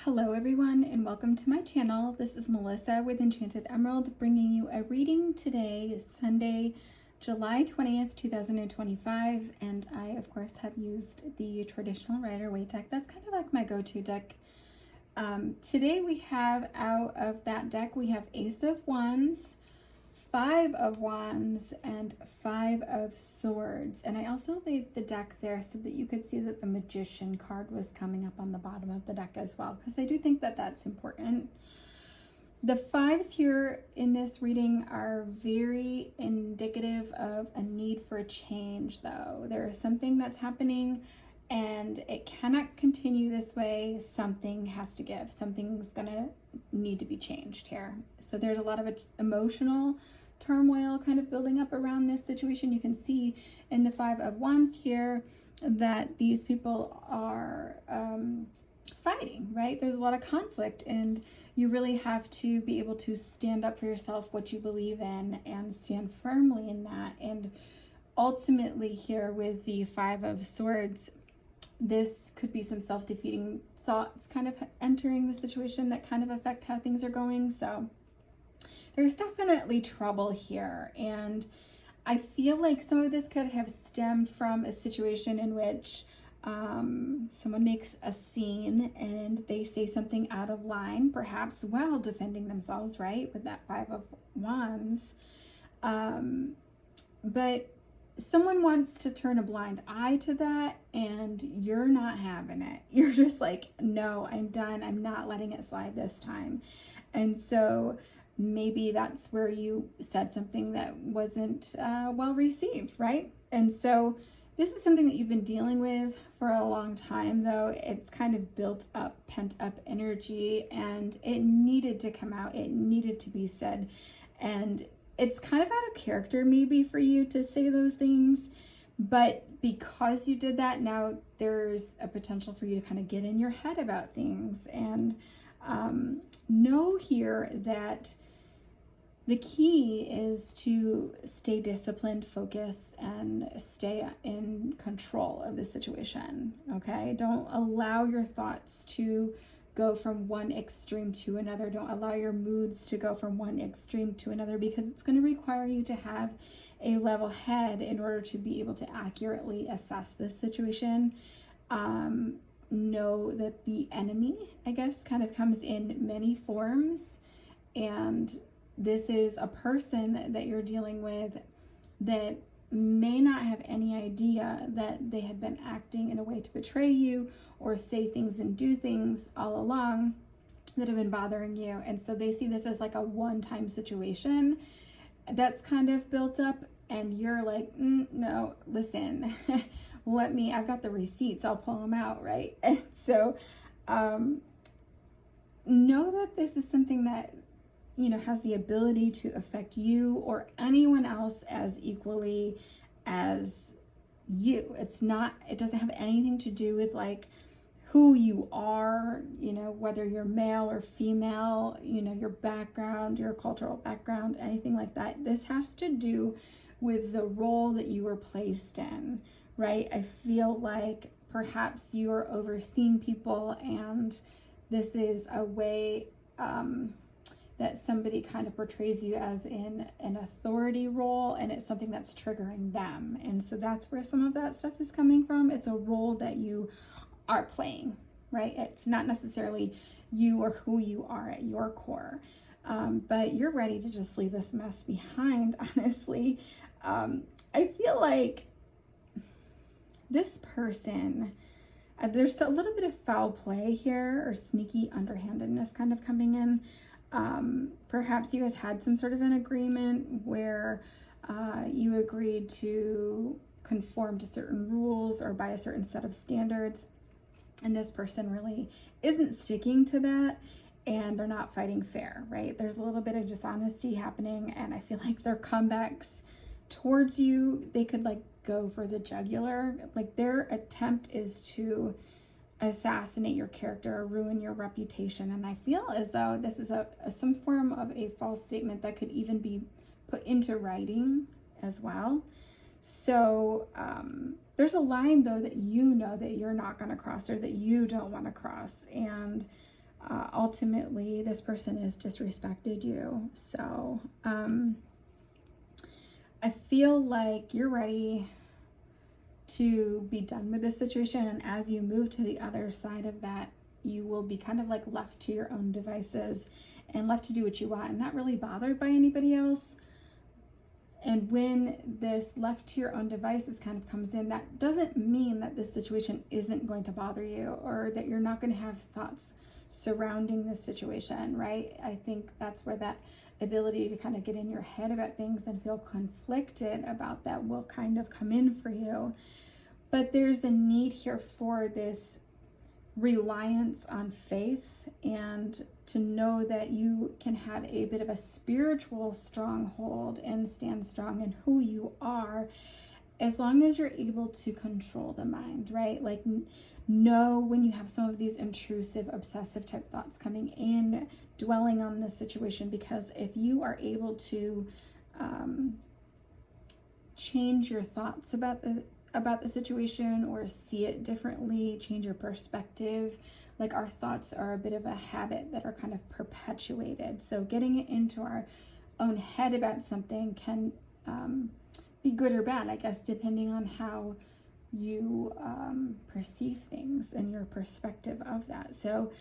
Hello everyone and welcome to my channel. This is Melissa with Enchanted Emerald bringing you a reading today, Sunday, July 20th, 2025. And I, of course, have used the traditional Rider-Waite deck. That's kind of like my go-to deck. Today we have out of that deck, we have Ace of Wands, Five of Wands, and Five of Swords. And I also laid the deck there so that you could see that the Magician card was coming up on the bottom of the deck as well, because I do think that that's important. The fives here in this reading are very indicative of a need for a change, though. There is something that's happening and it cannot continue this way. Something has to give. Something's gonna need to be changed here. So there's a lot of emotional turmoil kind of building up around this situation. You can see in the Five of Wands here that these people are fighting, right? There's a lot of conflict, and you really have to be able to stand up for yourself, what you believe in, and stand firmly in that. And ultimately here with the Five of Swords, this could be some self-defeating thoughts kind of entering the situation that kind of affect how things are going. So there's definitely trouble here, and I feel like some of this could have stemmed from a situation in which someone makes a scene and they say something out of line, perhaps while defending themselves, right, with that Five of Wands. But someone wants to turn a blind eye to that, and you're not having it. You're just like, no, I'm done. I'm not letting it slide this time. And so maybe that's where you said something that wasn't well received, right? And so this is something that you've been dealing with for a long time, though. It's kind of built up, pent up energy, and it needed to come out. It needed to be said. And it's kind of out of character maybe for you to say those things, but because you did that, now there's a potential for you to kind of get in your head about things. And know here that the key is to stay disciplined, focus, and stay in control of the situation, okay? Don't allow your thoughts to go from one extreme to another. Don't allow your moods to go from one extreme to another, because it's going to require you to have a level head in order to be able to accurately assess this situation. Know that the enemy, I guess, kind of comes in many forms, and this is a person that you're dealing with that may not have any idea that they had been acting in a way to betray you or say things and do things all along that have been bothering you. And so they see this as like a one-time situation that's kind of built up, and you're like, no, listen, I've got the receipts, I'll pull them out, right? And so know that this is something that has the ability to affect you or anyone else as equally as you. It doesn't have anything to do with like who you are, whether you're male or female, your background, your cultural background, anything like that. This has to do with the role that you were placed in, right? I feel like perhaps you are overseeing people, and this is a way, that somebody kind of portrays you as in an authority role, and it's something that's triggering them. And so that's where some of that stuff is coming from. It's a role that you are playing, right? It's not necessarily you or who you are at your core. But you're ready to just leave this mess behind, honestly. I feel like this person, there's a little bit of foul play here, or sneaky underhandedness kind of coming in. Perhaps you guys had some sort of an agreement where you agreed to conform to certain rules or by a certain set of standards, and this person really isn't sticking to that, and they're not fighting fair, right? There's a little bit of dishonesty happening, and I feel like their comebacks towards you, they could like go for the jugular. Like their attempt is to assassinate your character or ruin your reputation. And I feel as though this is some form of a false statement that could even be put into writing as well. So there's a line though that that you're not going to cross, or that you don't want to cross. And ultimately this person has disrespected you. So I feel like you're ready to be done with this situation, and as you move to the other side of that, you will be kind of like left to your own devices and left to do what you want and not really bothered by anybody else. And when this left to your own devices kind of comes in, that doesn't mean that this situation isn't going to bother you or that you're not going to have thoughts surrounding this situation, right? I think that's where that ability to kind of get in your head about things and feel conflicted about that will kind of come in for you. But there's the need here for this reliance on faith and to know that you can have a bit of a spiritual stronghold and stand strong in who you are, as long as you're able to control the mind, right? Like, know when you have some of these intrusive, obsessive type thoughts coming in, dwelling on the situation, because if you are able to change your thoughts about the situation or see it differently, change your perspective. Like, our thoughts are a bit of a habit that are kind of perpetuated. So getting it into our own head about something can be good or bad, I guess, depending on how you perceive things and your perspective of that. So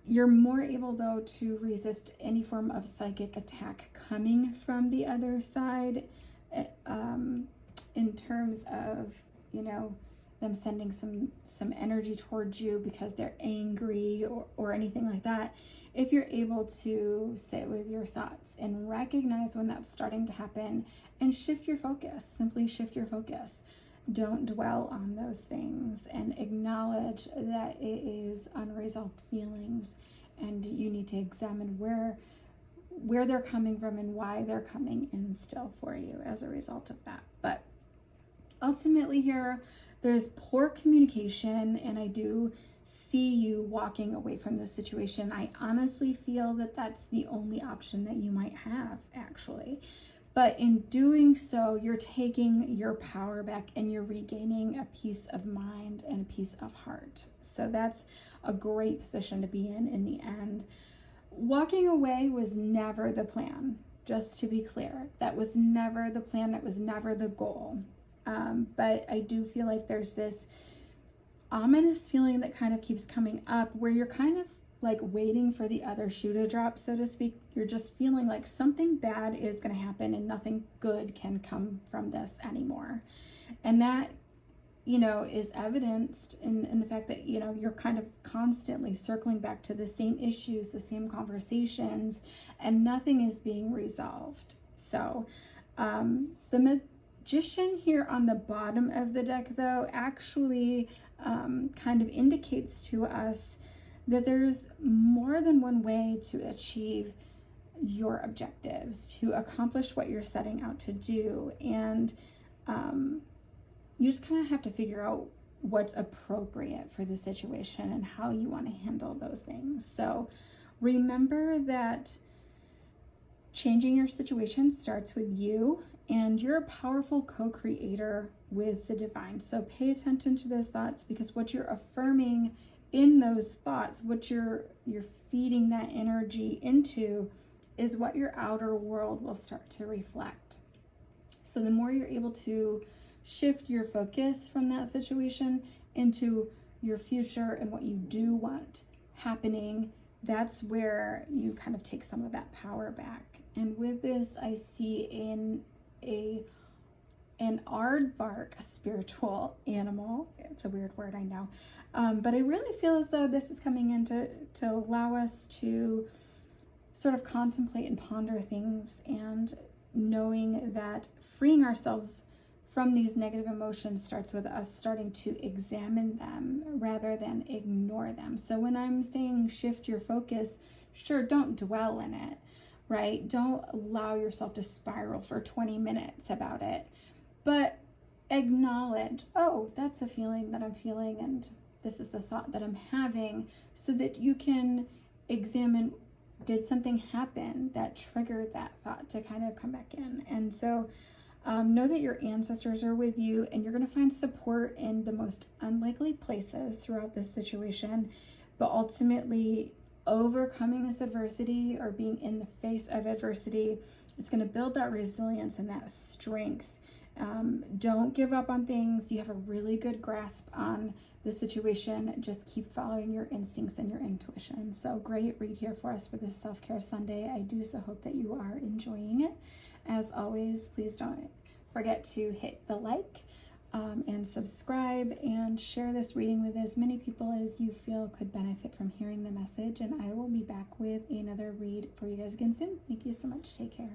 you're more able, though, to resist any form of psychic attack coming from the other side, in terms of, you know, them sending some energy towards you because they're angry or anything like that. If you're able to sit with your thoughts and recognize when that's starting to happen and shift your focus, simply shift your focus. Don't dwell on those things and acknowledge that it is unresolved feelings, and you need to examine where they're coming from and why they're coming in still for you as a result of that. But ultimately here, there's poor communication, and I do see you walking away from this situation. I honestly feel that that's the only option that you might have, actually. But in doing so, you're taking your power back and you're regaining a peace of mind and a peace of heart. So that's a great position to be in the end. Walking away was never the plan, just to be clear. That was never the plan. That was never the goal. But I do feel like there's this ominous feeling that kind of keeps coming up where you're kind of like waiting for the other shoe to drop, so to speak. You're just feeling like something bad is going to happen and nothing good can come from this anymore. And that, you know, is evidenced in the fact that, you know, you're kind of constantly circling back to the same issues, the same conversations, and nothing is being resolved. So the Magician here on the bottom of the deck, though, actually kind of indicates to us that there's more than one way to achieve your objectives, to accomplish what you're setting out to do. And you just kind of have to figure out what's appropriate for the situation and how you want to handle those things. So remember that changing your situation starts with you, and you're a powerful co-creator with the divine. So pay attention to those thoughts, because what you're affirming in those thoughts, what you're feeding that energy into, is what your outer world will start to reflect. So the more you're able to shift your focus from that situation into your future and what you do want happening, that's where you kind of take some of that power back. And with this, I see an aardvark, a spiritual animal. It's a weird word, I know. But I really feel as though this is coming in to allow us to sort of contemplate and ponder things, and knowing that freeing ourselves from these negative emotions starts with us starting to examine them rather than ignore them. So when I'm saying shift your focus, sure, don't dwell in it, right? Don't allow yourself to spiral for 20 minutes about it, but acknowledge, oh, that's a feeling that I'm feeling, and this is the thought that I'm having, so that you can examine, did something happen that triggered that thought to kind of come back in? And so know that your ancestors are with you, and you're going to find support in the most unlikely places throughout this situation. But ultimately, overcoming this adversity or being in the face of adversity. It's going to build that resilience and that strength. Don't give up on things. You have a really good grasp on the situation. Just keep following your instincts and your intuition. So great read here for us for this Self-Care Sunday. I do so hope that you are enjoying it. As always, please don't forget to hit the like and subscribe and share this reading with as many people as you feel could benefit from hearing the message. And I will be back with another read for you guys again soon. Thank you so much. Take care.